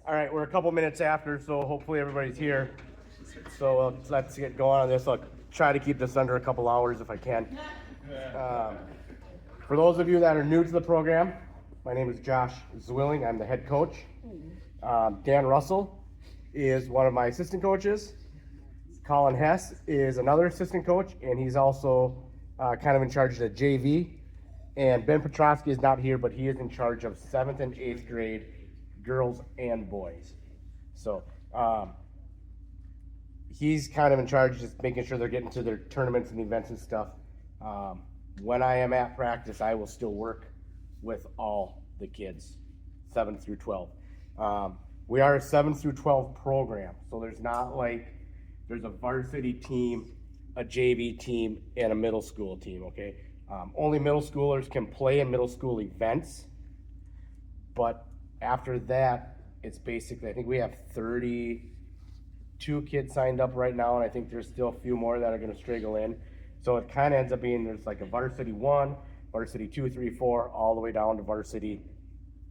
All right, we're a couple minutes after, so hopefully everybody's here. So let's get going on this. I'll try to keep this under a couple hours if I can. For those of you that are new to the program, my name is Josh Zwilling. I'm the head coach. Dan Russell is one of my assistant coaches. Colin Hess is another assistant coach, and he's also kind of in charge of the JV. And Ben Petrosky is not here, but he is in charge of 7th and 8th grade girls and boys. So he's kind of in charge of just making sure they're getting to their tournaments and events and stuff. When I am at practice, I will still work with all the kids, 7 through 12. We are a 7 through 12 program, so there's not like there's a varsity team, a JV team, and a middle school team, okay? Only middle schoolers can play in middle school events, but after that, it's basically, I think we have 32 kids signed up right now, and I think there's still a few more that are gonna straggle in. So it kind of ends up being, there's like a varsity 1, varsity 2, 3, 4, all the way down to varsity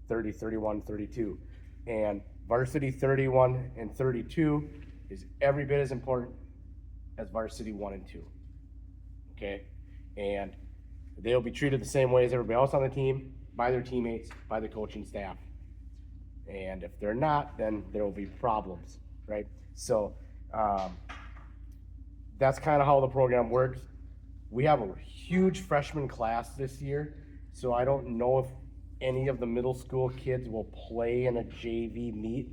30, 31, 32. And varsity 31 and 32 is every bit as important as varsity 1 and 2, okay? And they'll be treated the same way as everybody else on the team, by their teammates, by the coaching staff. And if they're not, then there will be problems, right? So that's kind of how the program works. We have a huge freshman class this year, so I don't know if any of the middle school kids will play in a JV meet.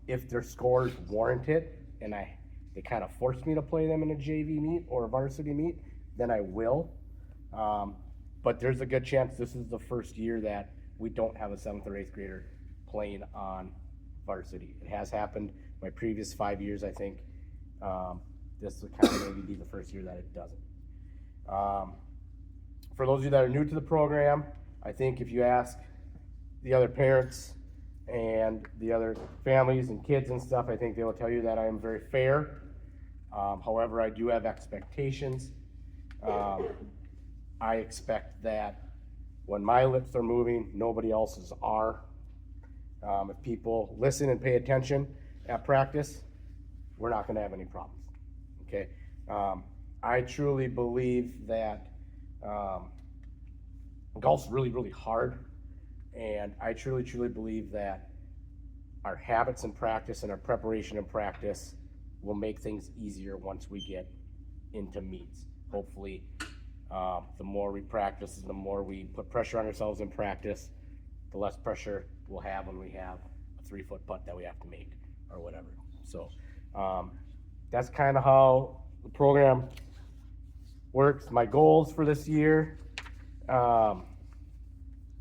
If their scores warrant it, and they kind of force me to play them in a JV meet or a varsity meet, then I will. But there's a good chance this is the first year that we don't have a 7th or 8th grader playing on varsity. It has happened my previous 5 years, I think. This will kind of maybe be the first year that it doesn't. For those of you that are new to the program, I think if you ask the other parents and the other families and kids and stuff, I think they will tell you that I am very fair. However, I do have expectations. I expect that when my lips are moving, nobody else's are. If people listen and pay attention at practice, we're not going to have any problems, okay? I truly believe that golf's really, really hard, and I truly, truly believe that our habits in practice and our preparation in practice will make things easier once we get into meets. Hopefully, the more we practice and the more we put pressure on ourselves in practice, the less pressure we'll have when we have a 3-foot putt that we have to make or whatever. So that's kind of how the program works. My goals for this year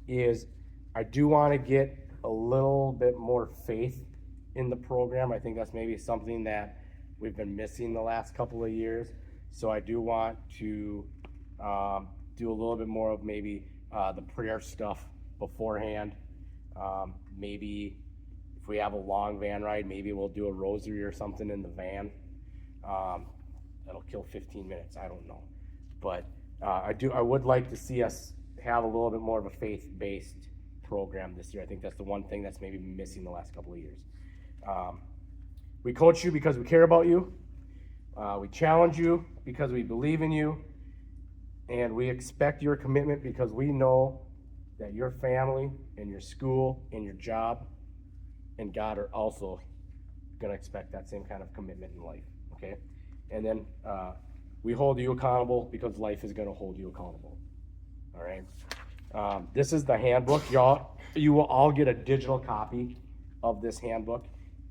is I do want to get a little bit more faith in the program. I think that's maybe something that we've been missing the last couple of years. So I do want to do a little bit more of maybe the prayer stuff beforehand. Maybe if we have a long van ride, maybe we'll do a rosary or something in the van. That'll kill 15 minutes, I don't know. But I would like to see us have a little bit more of a faith-based program this year. I think that's the one thing that's maybe missing the last couple of years. We coach you because we care about you. We challenge you because we believe in you. And we expect your commitment because we know that your family and your school and your job and God are also going to expect that same kind of commitment in life, okay? And then we hold you accountable because life is going to hold you accountable, all right? This is the handbook. You will all get a digital copy of this handbook.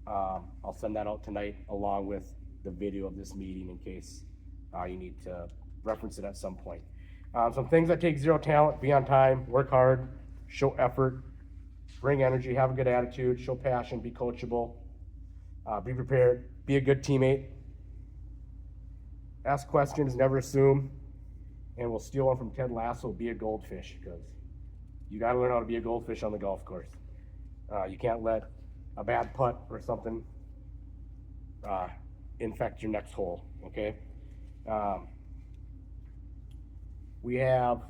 I'll send that out tonight along with the video of this meeting in case you need to reference it at some point. Some things that take zero talent: be on time, work hard, show effort, bring energy, have a good attitude, show passion, be coachable, be prepared, be a good teammate, ask questions, never assume, and we'll steal one from Ted Lasso, be a goldfish, because you got to learn how to be a goldfish on the golf course. You can't let a bad putt or something infect your next hole, okay? We have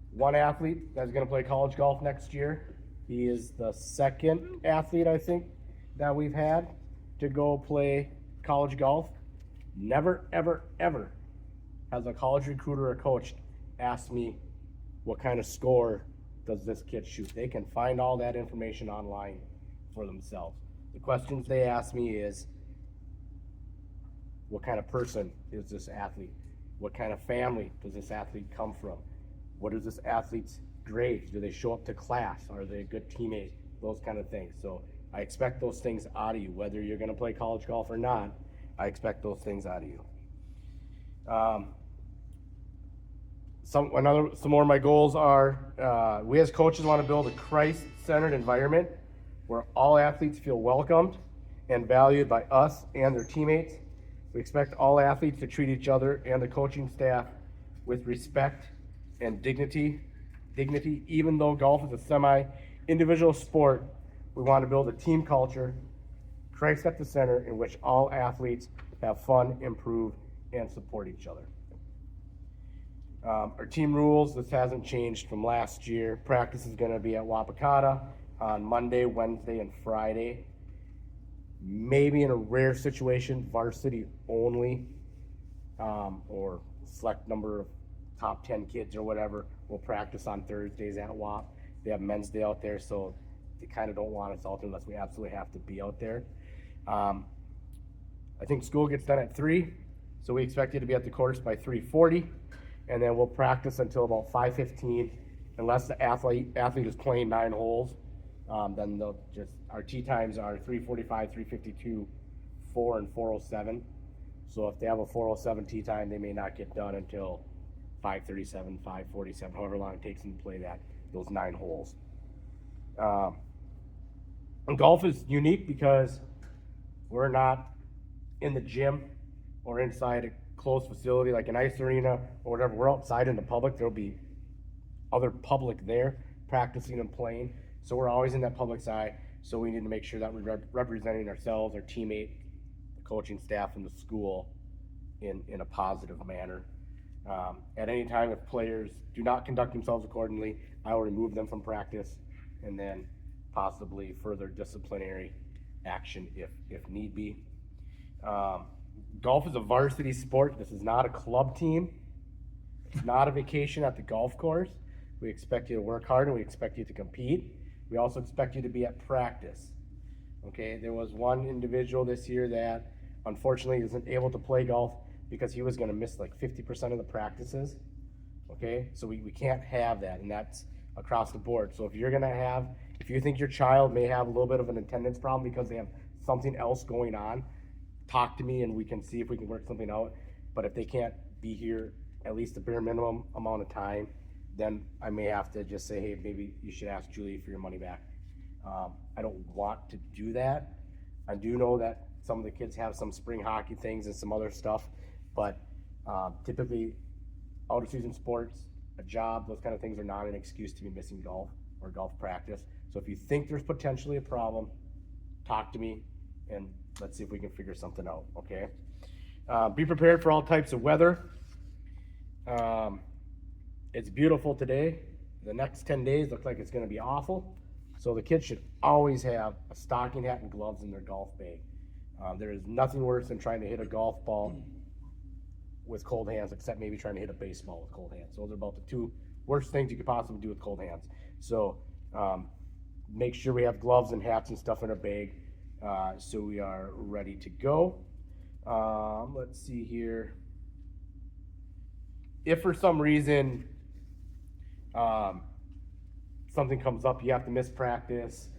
one athlete that's going to play college golf next year. He is the second athlete, I think, that we've had to go play college golf. Never, ever, ever has a college recruiter or coach asked me what kind of score does this kid shoot. They can find all that information online for themselves. The questions they ask me is, what kind of person is this athlete? What kind of family does this athlete come from? What is this athlete's grades? Do they show up to class? Are they a good teammate? Those kind of things. So I expect those things out of you, whether you're going to play college golf or not. I expect those things out of you. Some more of my goals are, we as coaches want to build a Christ-centered environment where all athletes feel welcomed and valued by us and their teammates. We expect all athletes to treat each other and the coaching staff with respect and dignity. Even though golf is a semi-individual sport, we want to build a team culture, Christ at the center, in which all athletes have fun, improve, and support each other. Our team rules, this hasn't changed from last year. Practice is going to be at Wapakata on Monday, Wednesday, and Friday. Maybe in a rare situation, varsity only, or select number of top 10 kids or whatever will practice on Thursdays at WAP. They have men's day out there, so they kind of don't want us out there unless we absolutely have to be out there. I think school gets done at 3, so we expect you to be at the course by 3:40, and then we'll practice until about 5:15, unless the athlete is playing 9 holes. Then they'll our tee times are 3:45, 3:52, 4, and 4:07. So if they have a 4:07 tee time, they may not get done until 5:37, 5:47, however long it takes them to play those 9 holes. And golf is unique because we're not in the gym or inside a closed facility like an ice arena or whatever. We're outside in the public. There'll be other public there practicing and playing. So we're always in that public's eye. So we need to make sure that we're representing ourselves, our teammate, the coaching staff, and the school in a positive manner. At any time, if players do not conduct themselves accordingly, I will remove them from practice and then possibly further disciplinary action if need be. Golf is a varsity sport. This is not a club team. It's not a vacation at the golf course. We expect you to work hard and we expect you to compete. We also expect you to be at practice. Okay, there was one individual this year that unfortunately isn't able to play golf because he was going to miss like 50% of the practices. Okay, so we can't have that, and that's across the board. So if you think your child may have a little bit of an attendance problem because they have something else going on, talk to me and we can see if we can work something out. But if they can't be here at least the bare minimum amount of time, then I may have to just say, hey, maybe you should ask Julie for your money back. I don't want to do that. I do know that some of the kids have some spring hockey things and some other stuff, but typically out of season sports, a job, those kind of things are not an excuse to be missing golf or golf practice. So if you think there's potentially a problem, talk to me and let's see if we can figure something out, okay? Be prepared for all types of weather. It's beautiful today. The next 10 days look like it's going to be awful. So the kids should always have a stocking hat and gloves in their golf bag. There is nothing worse than trying to hit a golf ball with cold hands, except maybe trying to hit a baseball with cold hands. Those are about the 2 worst things you could possibly do with cold hands. So make sure we have gloves and hats and stuff in our bag so we are ready to go. Let's see here. If for some reason something comes up, you have to miss practice,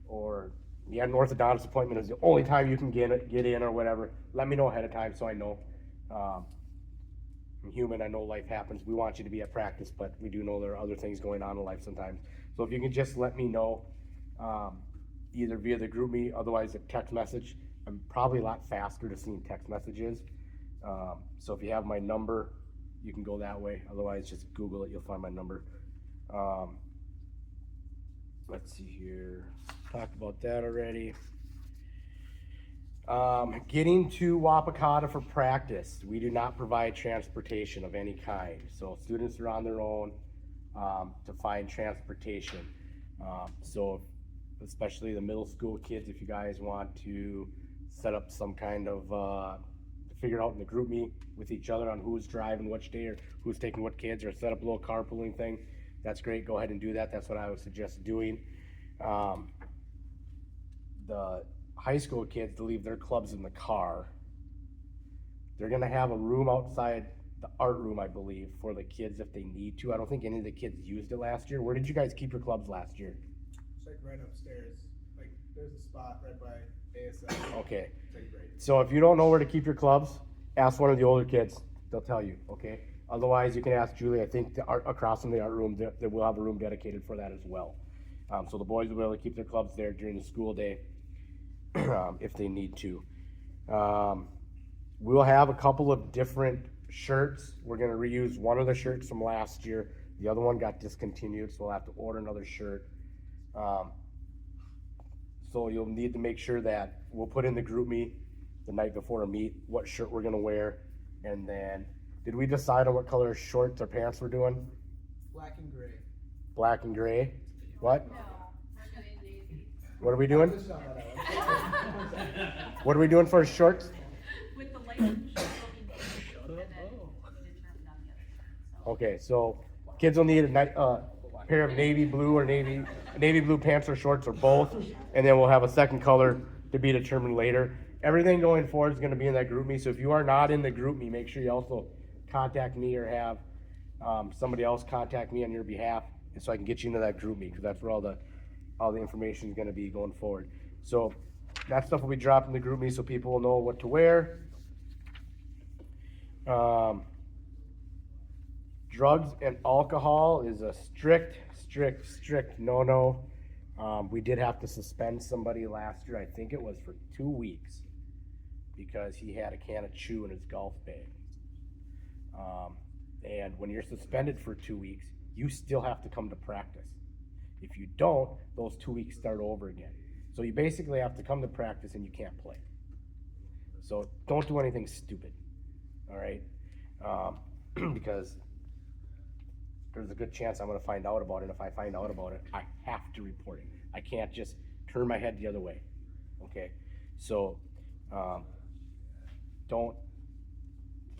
or you had an orthodontist appointment is the only time you can get in or whatever, let me know ahead of time so I know. I'm human, I know life happens. We want you to be at practice, but we do know there are other things going on in life sometimes. So if you can just let me know, either via the group me, otherwise a text message. I'm probably a lot faster to seeing text messages. So if you have my number, you can go that way. Otherwise, just Google it. You'll find my number. Let's see here. Talked about that already. Getting to Wapakata for practice. We do not provide transportation of any kind. So students are on their own to find transportation. So especially the middle school kids, if you guys want to set up some kind of, figure out in the group meet with each other on who's driving which day or who's taking what kids, or set up a little carpooling thing, that's great. Go ahead and do that. That's what I would suggest doing. The high school kids to leave their clubs in the car. They're gonna have a room outside the art room, I believe, for the kids if they need to. I don't think any of the kids used it last year. Where did you guys keep your clubs last year? It's like right upstairs. Like there's a spot right by ASL. Okay. Take break. So if you don't know where to keep your clubs, ask one of the older kids. They'll tell you, okay? Otherwise, you can ask Julie. I think across from the art room, they will have a room dedicated for that as well. So the boys will be able to keep their clubs there during the school day if they need to. We'll have a couple of different shirts. We're going to reuse one of the shirts from last year. The other one got discontinued, so we'll have to order another shirt. So you'll need to make sure that we'll put in the group meet the night before a meet what shirt we're going to wear. And then, did we decide on what color shorts or pants we're doing? Black and gray. Black and gray? What? No, we're gonna navy. What are we doing? Just found that out. What are we doing for shorts? With the light shirt will be navy, and then we determined on the other shirt, so. Okay, so kids will need a pair of navy blue or navy blue pants or shorts or both, and then we'll have a second color to be determined later. Everything going forward is going to be in that group meet. So if you are not in the group meet, make sure you also contact me or have somebody else contact me on your behalf, so I can get you into that group meet, because that's where all the information is going to be going forward. So that stuff will be dropped in the group meet so people will know what to wear. Drugs and alcohol is a strict no-no. We did have to suspend somebody last year. I think it was for 2 weeks because he had a can of chew in his golf bag. And when you're suspended for 2 weeks, you still have to come to practice. If you don't, those 2 weeks start over again. So you basically have to come to practice and you can't play. So don't do anything stupid, all right? Because there's a good chance I'm gonna find out about it. If I find out about it, I have to report it. I can't just turn my head the other way, okay? So don't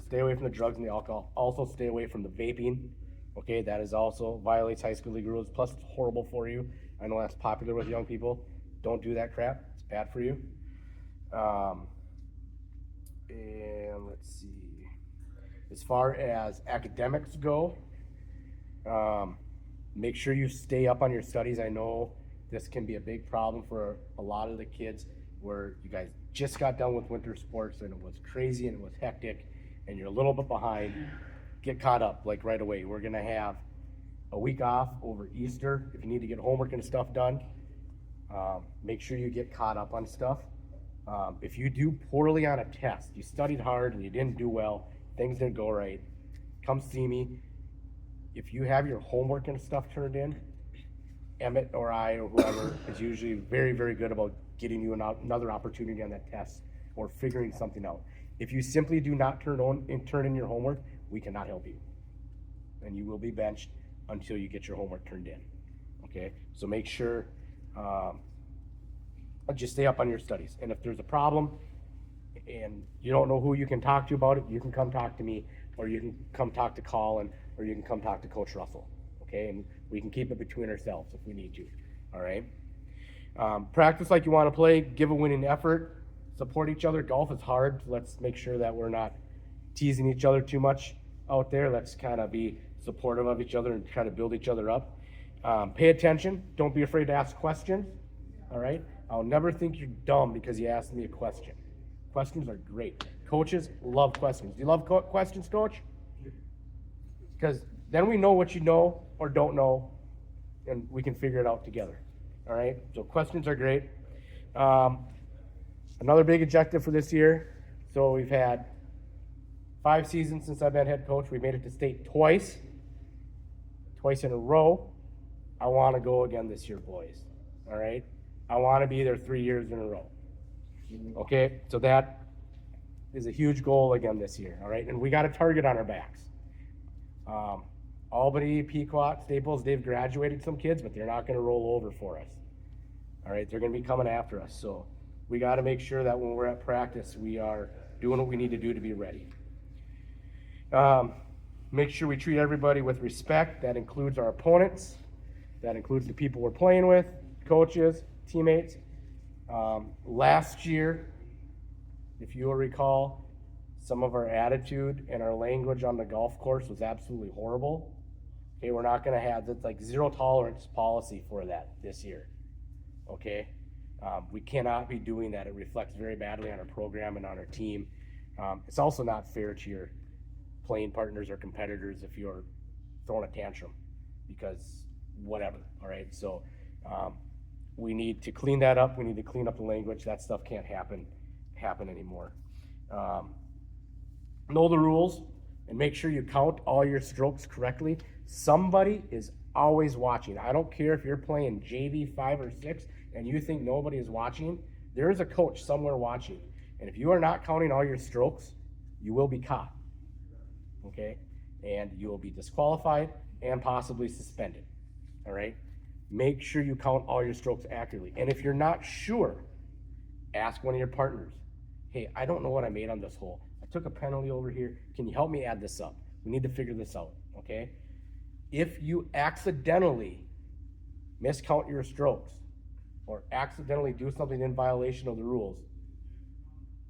stay away from the drugs and the alcohol. Also stay away from the vaping, okay? That is also violates high school league rules, plus it's horrible for you. I know that's popular with young people. Don't do that crap, it's bad for you. And let's see, as far as academics go, make sure you stay up on your studies. I know this can be a big problem for a lot of the kids where you guys just got done with winter sports and it was crazy and it was hectic and you're a little bit behind. Get caught up like right away. We're gonna have a week off over Easter. If you need to get homework and stuff done, make sure you get caught up on stuff. If you do poorly on a test, you studied hard and you didn't do well, things didn't go right, come see me. If you have your homework and stuff turned in, Emmett or I or whoever is usually very, very good about getting you another opportunity on that test or figuring something out. If you simply do not turn in your homework, we cannot help you. And you will be benched until you get your homework turned in, okay? So make sure, just stay up on your studies. And if there's a problem and you don't know who you can talk to about it, you can come talk to me, or you can come talk to Colin, or you can come talk to Coach Russell, okay? And we can keep it between ourselves if we need to, all right? Practice like you want to play, give a winning effort, support each other. Golf is hard. Let's make sure that we're not teasing each other too much out there. Let's kind of be supportive of each other and try to build each other up. Pay attention. Don't be afraid to ask questions, all right? I'll never think you're dumb because you asked me a question. Questions are great. Coaches love questions. Do you love questions, Coach? Because then we know what you know or don't know, and we can figure it out together. All right? So questions are great. Another big objective for this year. So we've had 5 seasons since I've been head coach. We made it to state twice in a row. I want to go again this year, boys. All right? I want to be there 3 years in a row. Okay? So that is a huge goal again this year. All right? And we got a target on our backs. Albany, Pequot, Staples, they've graduated some kids, but they're not going to roll over for us. All right, they're gonna be coming after us, so we gotta make sure that when we're at practice, we are doing what we need to do to be ready. Make sure we treat everybody with respect. That includes our opponents. That includes the people we're playing with, coaches, teammates. Last year, if you'll recall, some of our attitude and our language on the golf course was absolutely horrible. Okay, we're not gonna have, that's like zero tolerance policy for that this year. Okay, we cannot be doing that. It reflects very badly on our program and on our team. It's also not fair to your playing partners or competitors if you're throwing a tantrum because whatever. All right, so we need to clean that up. We need to clean up the language. That stuff can't happen anymore. Know the rules and make sure you count all your strokes correctly. Somebody is always watching. I don't care if you're playing JV 5 or 6 and you think nobody is watching. There is a coach somewhere watching. And if you are not counting all your strokes, you will be caught. Okay? And you will be disqualified and possibly suspended. All right? Make sure you count all your strokes accurately. And if you're not sure, ask one of your partners. Hey, I don't know what I made on this hole. I took a penalty over here. Can you help me add this up? We need to figure this out, okay? If you accidentally miscount your strokes or accidentally do something in violation of the rules,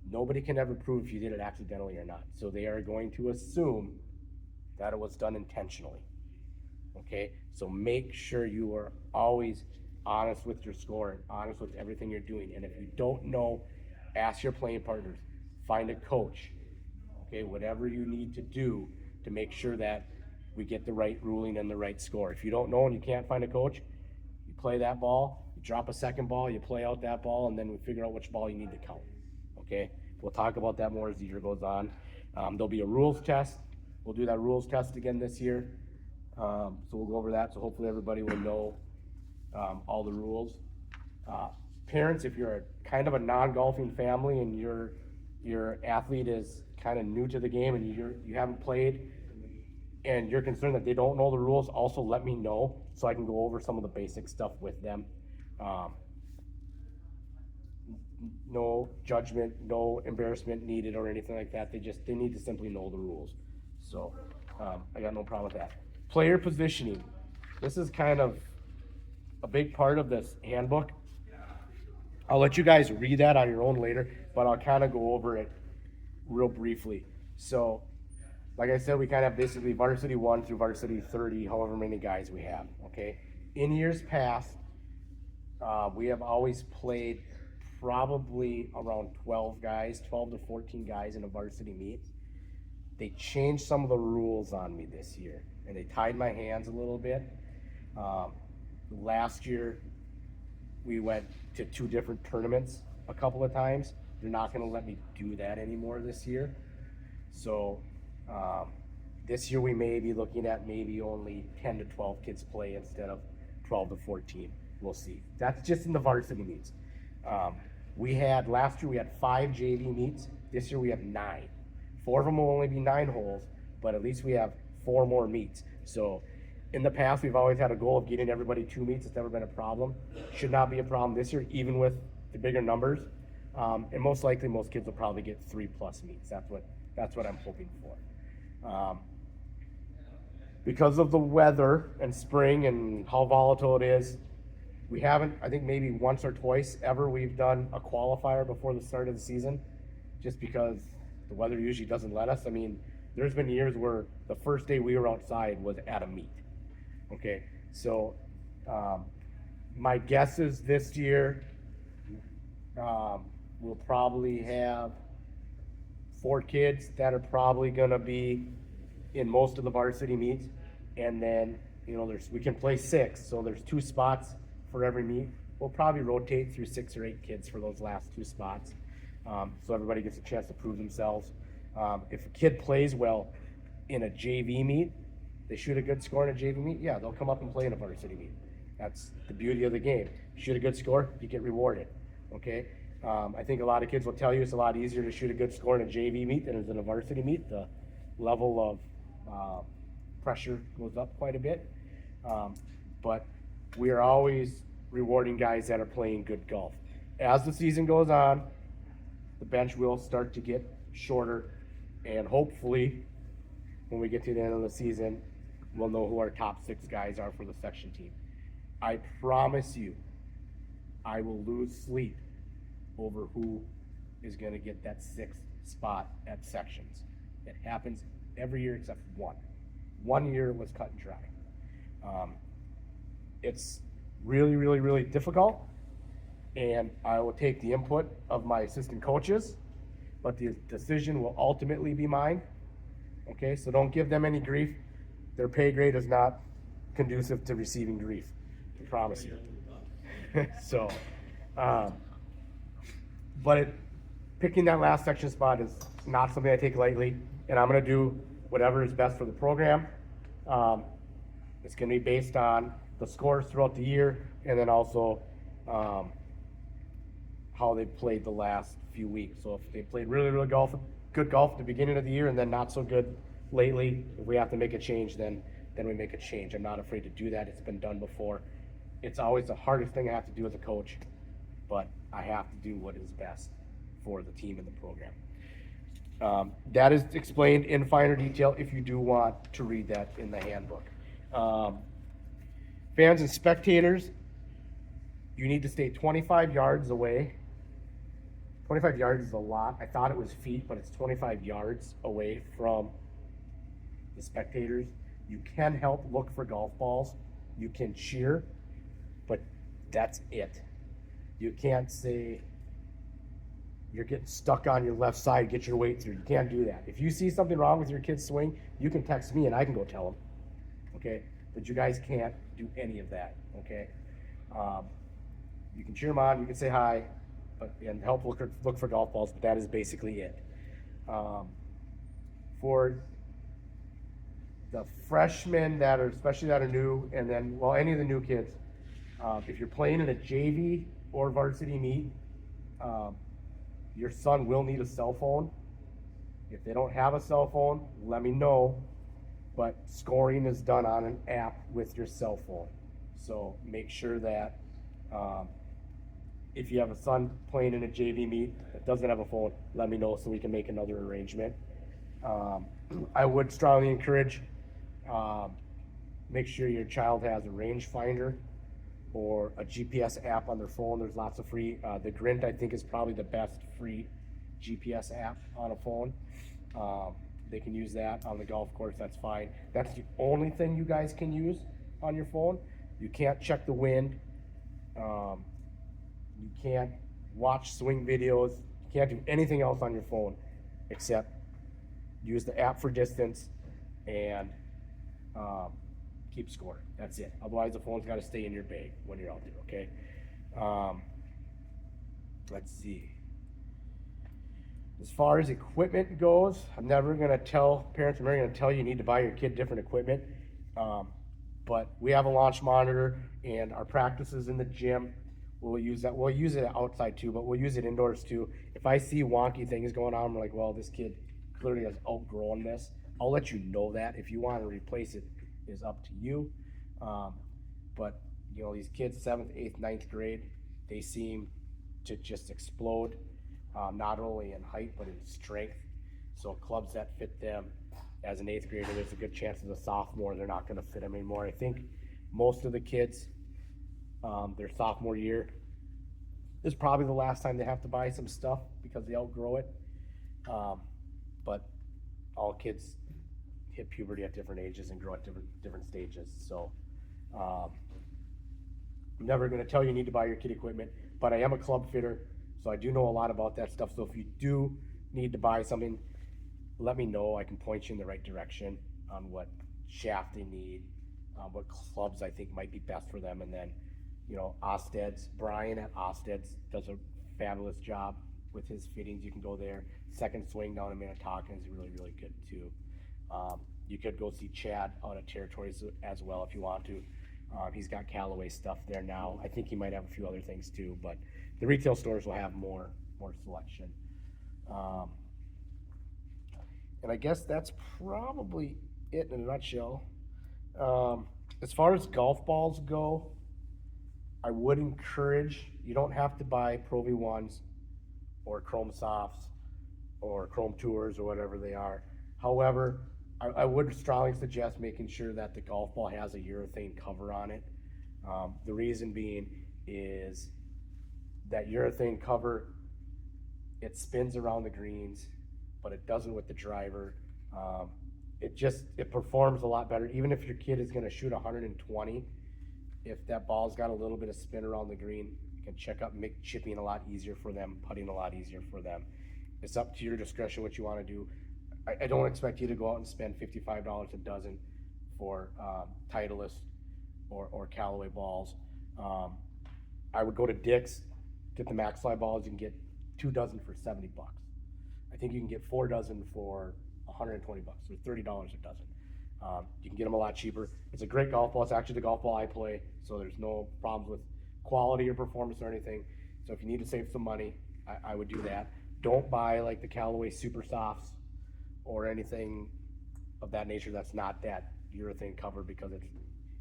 nobody can ever prove if you did it accidentally or not. So they are going to assume that it was done intentionally. Okay, so make sure you are always honest with your score and honest with everything you're doing. And if you don't know, ask your playing partners, find a coach, okay, whatever you need to do to make sure that we get the right ruling and the right score. If you don't know and you can't find a coach, you play that ball, you drop a second ball, you play out that ball, and then we figure out which ball you need to count, okay? We'll talk about that more as the year goes on. There'll be a rules test. We'll do that rules test again this year. So we'll go over that, so hopefully everybody will know all the rules. Parents, if you're kind of a non-golfing family and your athlete is kind of new to the game and you haven't played and you're concerned that they don't know the rules, also let me know so I can go over some of the basic stuff with them. No judgment, no embarrassment needed or anything like that. They need to simply know the rules. So I got no problem with that. Player positioning. This is kind of a big part of this handbook. I'll let you guys read that on your own later, but I'll kind of go over it real briefly. So, like I said, we kind of have basically varsity 1 through varsity 30, however many guys we have, okay? In years past, we have always played probably around 12 to 14 guys in a varsity meet. They changed some of the rules on me this year, and they tied my hands a little bit. Last year, we went to 2 different tournaments a couple of times. They're not going to let me do that anymore this year. So this year we may be looking at maybe only 10 to 12 kids play instead of 12 to 14. We'll see. That's just in the varsity meets. Last year we had 5 JV meets. This year we have 9. 4 of them will only be 9 holes, but at least we have 4 more meets. So in the past, we've always had a goal of getting everybody 2 meets. It's never been a problem. Should not be a problem this year, even with the bigger numbers. And most likely, most kids will probably get 3+ meets. That's what I'm hoping for. Because of the weather and spring and how volatile it is, we haven't, I think maybe once or twice ever, we've done a qualifier before the start of the season, just because the weather usually doesn't let us. I mean, there's been years where the first day we were outside was at a meet. Okay, so my guess is this year we'll probably have 4 kids that are probably going to be in most of the varsity meets, and then we can play 6, so there's 2 spots for every meet. We'll probably rotate through 6 or 8 kids for those last 2 spots, so everybody gets a chance to prove themselves. If a kid plays well in a JV meet, they shoot a good score in a JV meet, yeah, they'll come up and play in a varsity meet. That's the beauty of the game. Shoot a good score, you get rewarded, okay? I think a lot of kids will tell you it's a lot easier to shoot a good score in a JV meet than it is in a varsity meet. The level of pressure goes up quite a bit. But we are always rewarding guys that are playing good golf. As the season goes on, the bench will start to get shorter, and hopefully, when we get to the end of the season, we'll know who our top 6 guys are for the section team. I promise you, I will lose sleep over who is going to get that 6th spot at sections. It happens every year except one. One year it was cut and dry. It's really, really, really difficult, and I will take the input of my assistant coaches, but the decision will ultimately be mine. Okay, so don't give them any grief. Their pay grade is not conducive to receiving grief, I promise you. So, but picking that last section spot is not something I take lightly, and I'm going to do whatever is best for the program. It's going to be based on the scores throughout the year, and then also how they've played the last few weeks. So if they played really, really good golf at the beginning of the year and then not so good lately, if we have to make a change, then we make a change. I'm not afraid to do that. It's been done before. It's always the hardest thing I have to do as a coach, but I have to do what is best for the team and the program. That is explained in finer detail if you do want to read that in the handbook. Fans and spectators, you need to stay 25 yards away. 25 yards is a lot. I thought it was feet, but it's 25 yards away from the spectators. You can help look for golf balls. You can cheer, but that's it. You can't say you're getting stuck on your left side, get your weight through. You can't do that. If you see something wrong with your kid's swing, you can text me and I can go tell them. Okay? But you guys can't do any of that. Okay? You can cheer them on, you can say hi, and help look for golf balls, but that is basically it. For the freshmen that are, especially that are new, and then, well, any of the new kids, if you're playing in a JV or varsity meet, your son will need a cell phone. If they don't have a cell phone, let me know, but scoring is done on an app with your cell phone. So make sure that if you have a son playing in a JV meet that doesn't have a phone, let me know so we can make another arrangement. I would strongly encourage, make sure your child has a rangefinder or a GPS app on their phone. There's lots of free. The Grint, I think, is probably the best free GPS app on a phone. They can use that on the golf course, that's fine. That's the only thing you guys can use on your phone. You can't check the wind. You can't watch swing videos. You can't do anything else on your phone except use the app for distance and keep score. That's it. Otherwise, the phone's got to stay in your bag when you're out there, okay? Let's see. As far as equipment goes, I'm never going to tell parents, I'm never going to tell you need to buy your kid different equipment. But we have a launch monitor, and our practices in the gym, we'll use that. We'll use it outside too, but we'll use it indoors too. If I see wonky things going on, I'm like, well, this kid clearly has outgrown this. I'll let you know that. If you want to replace it, is up to you. But you know, these kids, 7th, 8th, 9th grade, they seem to just explode, not only in height but in strength. So clubs that fit them as an 8th grader, there's a good chance as a sophomore they're not going to fit them anymore. I think most of the kids, their sophomore year is probably the last time they have to buy some stuff because they outgrow it. But all kids hit puberty at different ages and grow at different stages. So I'm never going to tell you need to buy your kid equipment, but I am a club fitter, so I do know a lot about that stuff. So if you do need to buy something, let me know. I can point you in the right direction on what shaft they need, what clubs I think might be best for them. And then, you know, Osted's, Brian at Osted's does a fabulous job with his fittings. You can go there. Second Swing down in Minnetonka is really, really good too. You could go see Chad out at Territories as well if you want to. He's got Callaway stuff there now. I think he might have a few other things too, but the retail stores will have more selection. And I guess that's probably it in a nutshell. As far as golf balls go, I would encourage, you don't have to buy Pro V1s or Chrome Softs or Chrome Tours or whatever they are. However, I would strongly suggest making sure that the golf ball has a urethane cover on it. The reason being is that urethane cover, it spins around the greens, but it doesn't with the driver. It performs a lot better. Even if your kid is gonna shoot 120, if that ball's got a little bit of spin around the green, it can check up, make chipping a lot easier for them, putting a lot easier for them. It's up to your discretion what you wanna do. I don't expect you to go out and spend $55 a dozen for Titleist or Callaway balls. I would go to Dick's, get the Maxfly balls. You can get 2 dozen for $70. I think you can get 4 dozen for $120 or $30 a dozen. You can get them a lot cheaper. It's a great golf ball. It's actually the golf ball I play, so there's no problems with quality or performance or anything. So if you need to save some money, I would do that. Don't buy like the Callaway Super Softs or anything of that nature that's not that urethane cover, because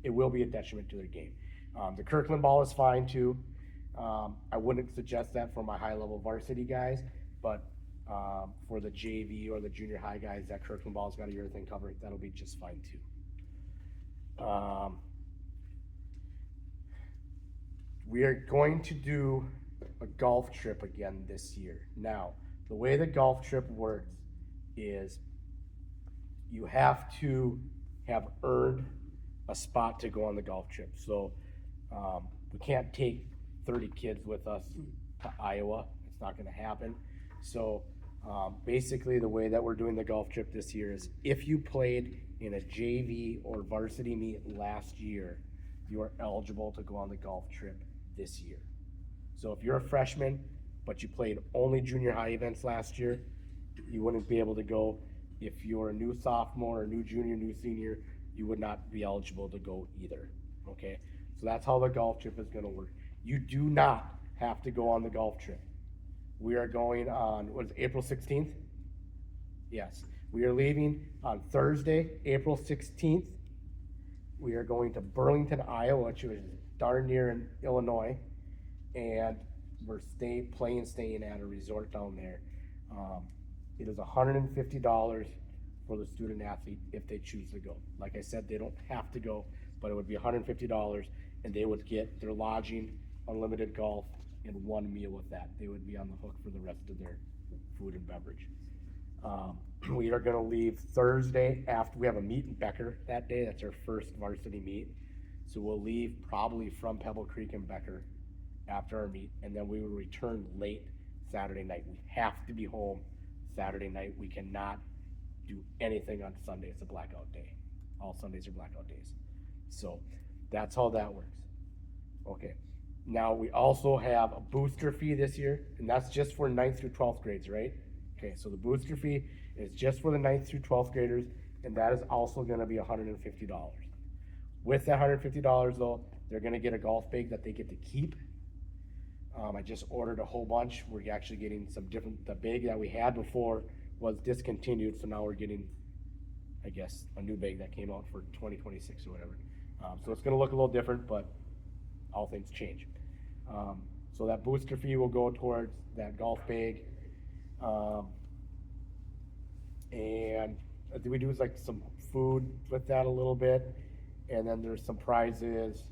it will be a detriment to their game. The Kirkland ball is fine too. I wouldn't suggest that for my high-level varsity guys, but for the JV or the junior high guys, that Kirkland ball's got a urethane cover. That'll be just fine too. We are going to do a golf trip again this year. Now, the way the golf trip works is you have to have earned a spot to go on the golf trip. So we can't take 30 kids with us to Iowa. It's not gonna happen. So basically the way that we're doing the golf trip this year is if you played in a JV or varsity meet last year, you are eligible to go on the golf trip this year. So if you're a freshman, but you played only junior high events last year, you wouldn't be able to go. If you're a new sophomore, or new junior, new senior, you would not be eligible to go either, okay? So that's how the golf trip is gonna work. You do not have to go on the golf trip. We are going on, what is it, April 16th? Yes, we are leaving on Thursday, April 16th. We are going to Burlington, Iowa, which is darn near in Illinois, and we're staying at a resort down there. It is $150 for the student athlete if they choose to go. Like I said, they don't have to go, but it would be $150, and they would get their lodging, unlimited golf, and 1 meal with that. They would be on the hook for the rest of their food and beverage. We are gonna leave Thursday after, we have a meet in Becker that day. That's our first varsity meet. So we'll leave probably from Pebble Creek and Becker after our meet, and then we will return late Saturday night. We have to be home Saturday night. We cannot do anything on Sunday. It's a blackout day. All Sundays are blackout days. So that's how that works. Okay. Now we also have a booster fee this year, and that's just for 9th through 12th grades, right? Okay, so the booster fee is just for the 9th through 12th graders, and that is also gonna be $150. With that $150 though, they're gonna get a golf bag that they get to keep. I just ordered a whole bunch. We're actually getting some different, the bag that we had before was discontinued, so now we're getting, I guess, a new bag that came out for 2026 or whatever. So it's gonna look a little different, but all things change. So that booster fee will go towards that golf bag. And we do like some food with that a little bit, and then there's some prizes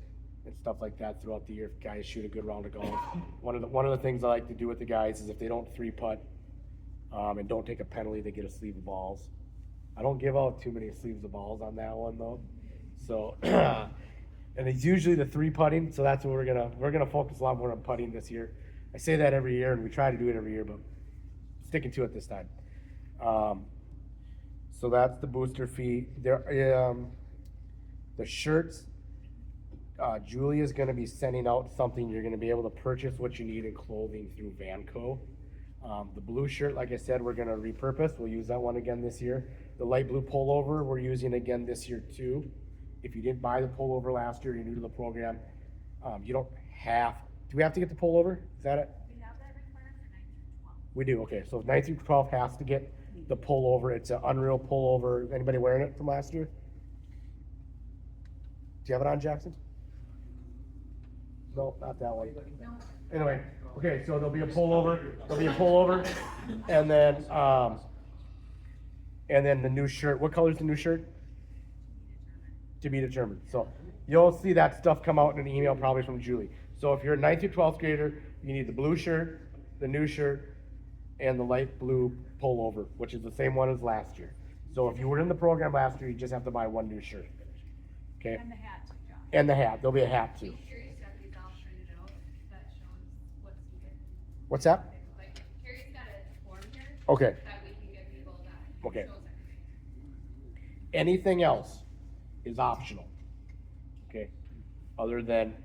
and stuff like that throughout the year if guys shoot a good round of golf. One of the things I like to do with the guys is if they don't 3-putt and don't take a penalty, they get a sleeve of balls. I don't give out too many sleeves of balls on that one though. So and it's usually the 3-putting, so that's what we're gonna focus a lot more on putting this year. I say that every year, and we try to do it every year, but sticking to it this time. So that's the booster fee. The shirts, Julia's gonna be sending out something. You're gonna be able to purchase what you need in clothing through Vanco. The blue shirt, like I said, we're gonna repurpose. We'll use that one again this year. The light blue pullover, we're using again this year too. If you didn't buy the pullover last year, you're new to the program, you don't have, do we have to get the pullover? Is that it? We have that required for 9 through 12. We do, okay. So 9 through 12 has to get the pullover. It's an Unreal pullover. Anybody wearing it from last year? Do you have it on, Jackson? No, not that one. No. Anyway, okay, so there'll be a pullover, and then the new shirt. What color's the new shirt? To be determined. So you'll see that stuff come out in an email probably from Julie. So if you're a 9th through 12th grader, you need the blue shirt, the new shirt, and the light blue pullover, which is the same one as last year. So if you were in the program last year, you just have to buy one new shirt. Okay? And the hat, Josh. And the hat. There'll be a hat too. Carrie's got these all printed out that shows what's needed. What's that? Like, Carrie's got a form here Okay. that we can give people that Okay. shows everything. Anything else is optional. Okay? Other than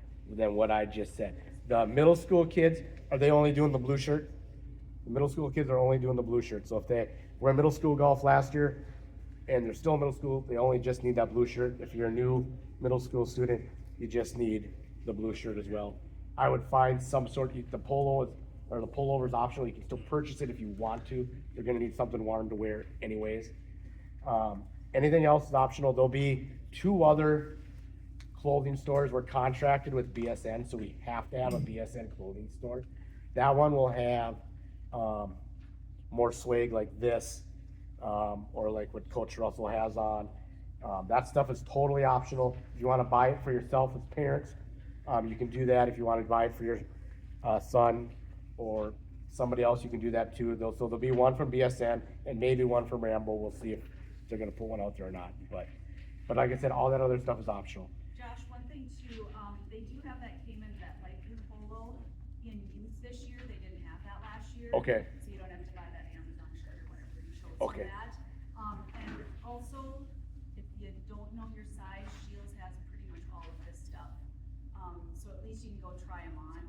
what I just said. The middle school kids, are they only doing the blue shirt? The middle school kids are only doing the blue shirt. So if they were in middle school golf last year and they're still in middle school, they only just need that blue shirt. If you're a new middle school student, you just need the blue shirt as well. I would find some sort, the pullover is optional. You can still purchase it if you want to. You're gonna need something warm to wear anyways. Anything else is optional. There'll be 2 other clothing stores. We're contracted with BSN, so we have to have a BSN clothing store. That one will have more swag like this, or like what Coach Russell has on. That stuff is totally optional. If you want to buy it for yourself as parents, you can do that. If you want to buy it for your son or somebody else, you can do that too. So there'll be one from BSN and maybe one from Rambo. We'll see if they're going to put one out there or not. But like I said, all that other stuff is optional. Josh, one thing too, they do have that came in that light blue polo in youth this year. They didn't have that last year. Okay. So you don't have to buy that Amazon shirt or whatever you chose Okay. for that. And also, if you don't know your size, Shields has pretty much all of this stuff. So at least you can go try them on,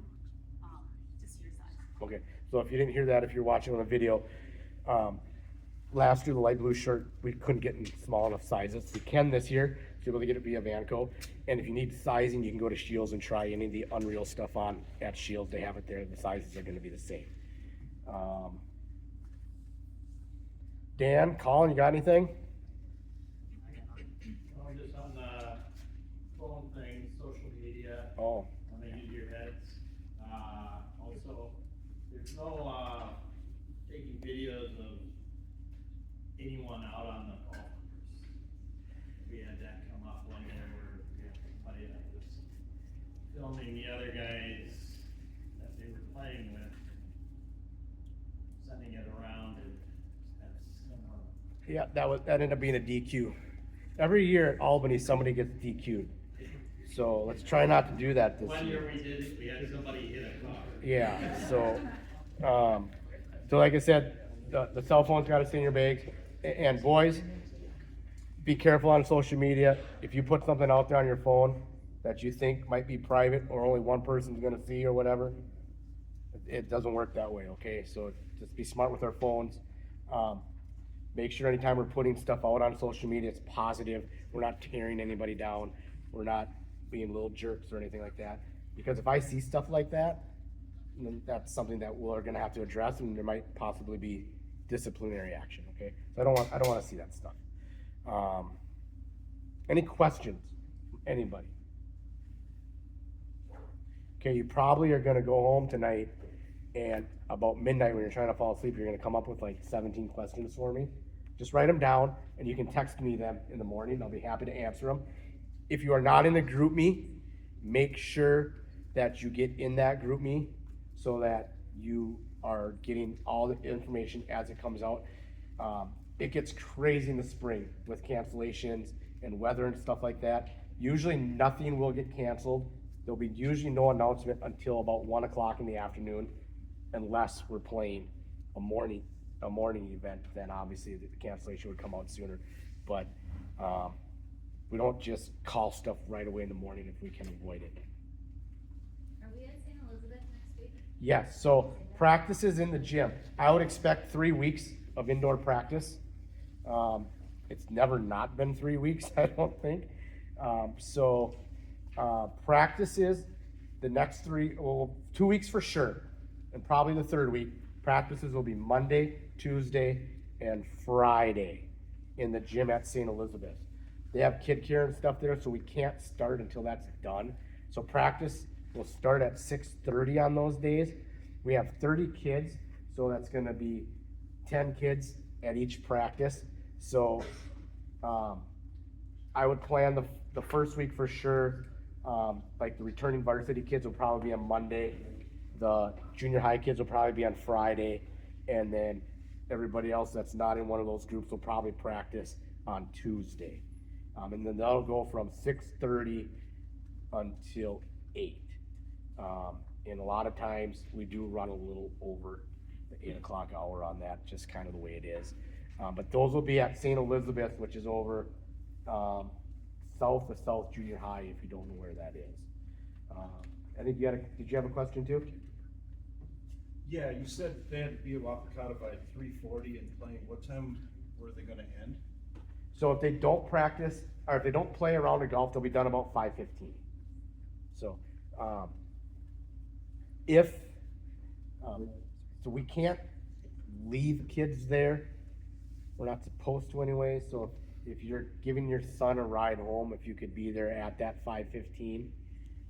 to see your size. Okay, so if you didn't hear that, if you're watching on the video, last year the light blue shirt, we couldn't get in small enough sizes. We can this year, so you're able to get it via Vanco. And if you need sizing, you can go to Shields and try any of the Unreal stuff on at Shields. They have it there. The sizes are gonna be the same. Dan, Colin, you got anything? Just on the phone thing, social media, Oh, on the into your heads. Also, there's no, taking videos of anyone out on the golf course. We had that come up one year where we had somebody that was filming the other guys that they were playing with, sending it around, and that's, yeah, that ended up being a DQ. Every year at Albany, somebody gets DQ'd. So let's try not to do that this one year. year we did it, we had somebody hit a car. Yeah, so like I said, the cell phone's gotta stay in your bags. And boys, be careful on social media. If you put something out there on your phone that you think might be private or only one person's gonna see or whatever, it doesn't work that way, okay? So just be smart with our phones. Make sure anytime we're putting stuff out on social media, it's positive. We're not tearing anybody down. We're not being little jerks or anything like that. Because if I see stuff like that, then that's something that we're gonna have to address, and there might possibly be disciplinary action, okay? So I don't wanna see that stuff. Any questions from anybody? Okay, you probably are gonna go home tonight, and about midnight when you're trying to fall asleep, you're gonna come up with like 17 questions for me. Just write them down, and you can text me them in the morning. I'll be happy to answer them. If you are not in the group me, make sure that you get in that group me so that you are getting all the information as it comes out. It gets crazy in the spring with cancellations and weather and stuff like that. Usually nothing will get canceled. There'll be usually no announcement until about 1 o'clock in the afternoon, unless we're playing a morning event, then obviously the cancellation would come out sooner. But we don't just call stuff right away in the morning if we can avoid it. Are we at St. Elizabeth next week? Yes, so practices in the gym. I would expect 3 weeks of indoor practice. It's never not been 3 weeks, I don't think. Practices, the next 2 weeks for sure, and probably the third week. Practices will be Monday, Tuesday, and Friday in the gym at St. Elizabeth. They have kid care and stuff there, so we can't start until that's done. So practice We'll start at 6:30 on those days. We have 30 kids, so that's gonna be 10 kids at each practice. So, I would plan the first week for sure, like the returning varsity kids will probably be on Monday. The junior high kids will probably be on Friday, and then everybody else that's not in one of those groups will probably practice on Tuesday. And then that'll go from 6:30 until 8. And a lot of times we do run a little over the 8 o'clock hour on that, just kind of the way it is. But those will be at St. Elizabeth, which is over south of South Junior High, if you don't know where that is. I think did you have a question too? Yeah, you said they had to be at Wapakata by 3:40 and playing. What time were they gonna end? So if they don't practice, or if they don't play a round of golf, they'll be done about 5:15. So, so we can't leave kids there. We're not supposed to anyway, so if you're giving your son a ride home, if you could be there at that 5:15.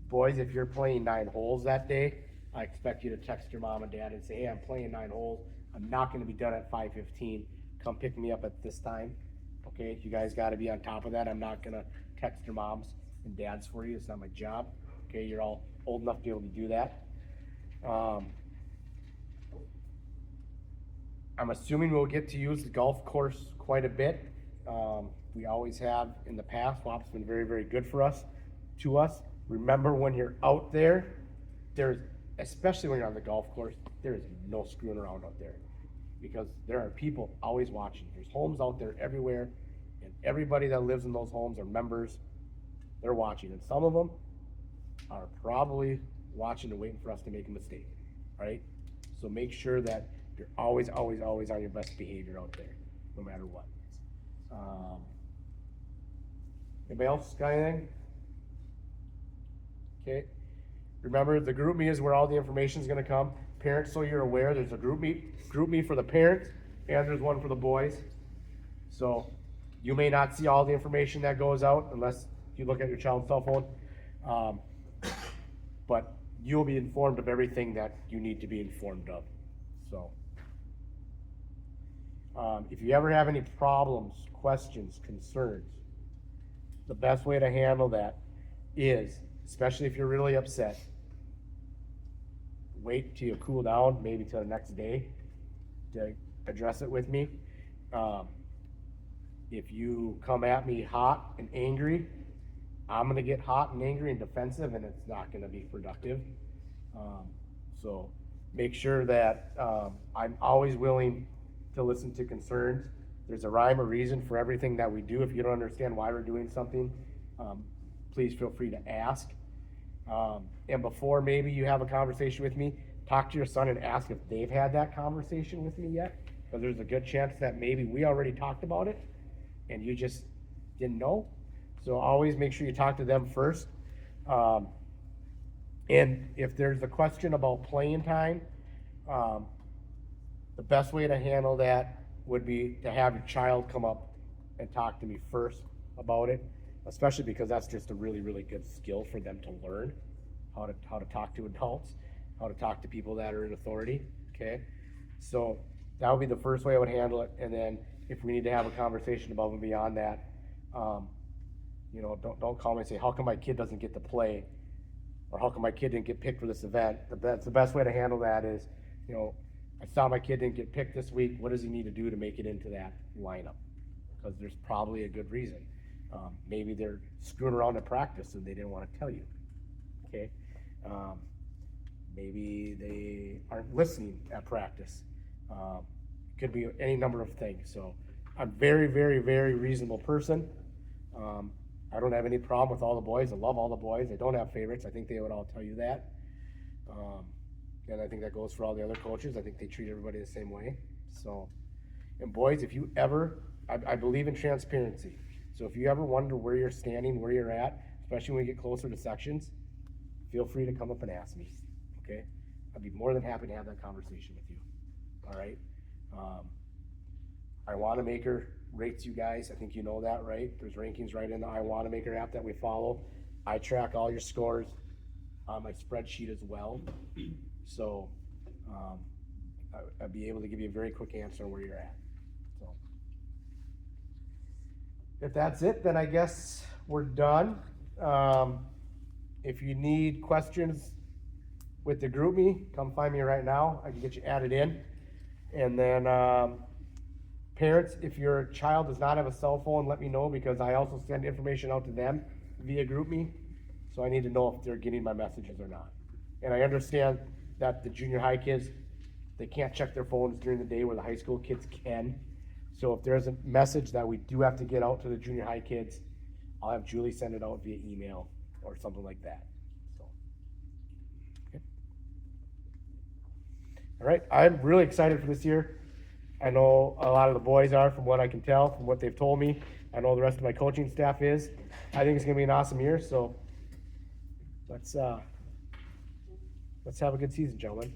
Boys, if you're playing 9 holes that day, I expect you to text your mom and dad and say, hey, I'm playing 9 holes. I'm not gonna be done at 5:15. Come pick me up at this time. Okay, you guys gotta be on top of that. I'm not gonna text your moms and dads for you. It's not my job. Okay, you're all old enough to be able to do that. I'm assuming we'll get to use the golf course quite a bit. We always have in the past. WAP's been very, very good to us. Remember, when you're out there, especially when you're on the golf course, there is no screwing around out there, because there are people always watching. There's homes out there everywhere, and everybody that lives in those homes are members. They're watching, and some of them are probably watching and waiting for us to make a mistake, right? So make sure that you're always, always, always on your best behavior out there, no matter what. Anybody else got anything? Okay. Remember, the group me is where all the information is going to come. Parents, so you're aware, there's a group me for the parents, and there's one for the boys. So you may not see all the information that goes out unless you look at your child's cell phone. But you'll be informed of everything that you need to be informed of. So if you ever have any problems, questions, concerns, the best way to handle that is, especially if you're really upset, wait till you cool down, maybe till the next day, to address it with me. If you come at me hot and angry, I'm gonna get hot and angry and defensive, and it's not gonna be productive. So make sure that I'm always willing to listen to concerns. There's a rhyme or reason for everything that we do. If you don't understand why we're doing something, please feel free to ask. And before maybe you have a conversation with me, talk to your son and ask if they've had that conversation with me yet, because there's a good chance that maybe we already talked about it and you just didn't know. So always make sure you talk to them first. And if there's a question about playing time, the best way to handle that would be to have your child come up and talk to me first about it, especially because that's just a really, really good skill for them to learn how to talk to adults, how to talk to people that are in authority. Okay, so that would be the first way I would handle it. And then if we need to have a conversation above and beyond that, don't call me and say, how come my kid doesn't get to play, or how come my kid didn't get picked for this event? The best way to handle that is, I saw my kid didn't get picked this week. What does he need to do to make it into that lineup? Because there's probably a good reason. Maybe they're screwing around at practice and they didn't want to tell you. Okay. Maybe they aren't listening at practice. Could be any number of things. So I'm very, very, very reasonable person. I don't have any problem with all the boys. I love all the boys. I don't have favorites. I think they would all tell you that. And I think that goes for all the other coaches. I think they treat everybody the same way. So, and boys, if you ever, I believe in transparency. So if you ever wonder where you're standing, where you're at, especially when you get closer to sections, feel free to come up and ask me, okay? I'd be more than happy to have that conversation with you, all right? iWannaMaker rates you guys. I think you know that, right? There's rankings right in the iWannaMaker app that we follow. I track all your scores. on my spreadsheet as well. So, I'd be able to give you a very quick answer on where you're at, so. If that's it, then I guess we're done. If you need questions with the GroupMe, come find me right now. I can get you added in. And then, parents, if your child does not have a cell phone, let me know, because I also send information out to them via GroupMe. So I need to know if they're getting my messages or not. And I understand that the junior high kids, they can't check their phones during the day where the high school kids can. So if there's a message that we do have to get out to the junior high kids, I'll have Julie send it out via email or something like that. So, okay. All right, I'm really excited for this year. I know a lot of the boys are, from what I can tell, from what they've told me. I know the rest of my coaching staff is. I think it's gonna be an awesome year, so let's have a good season, gentlemen.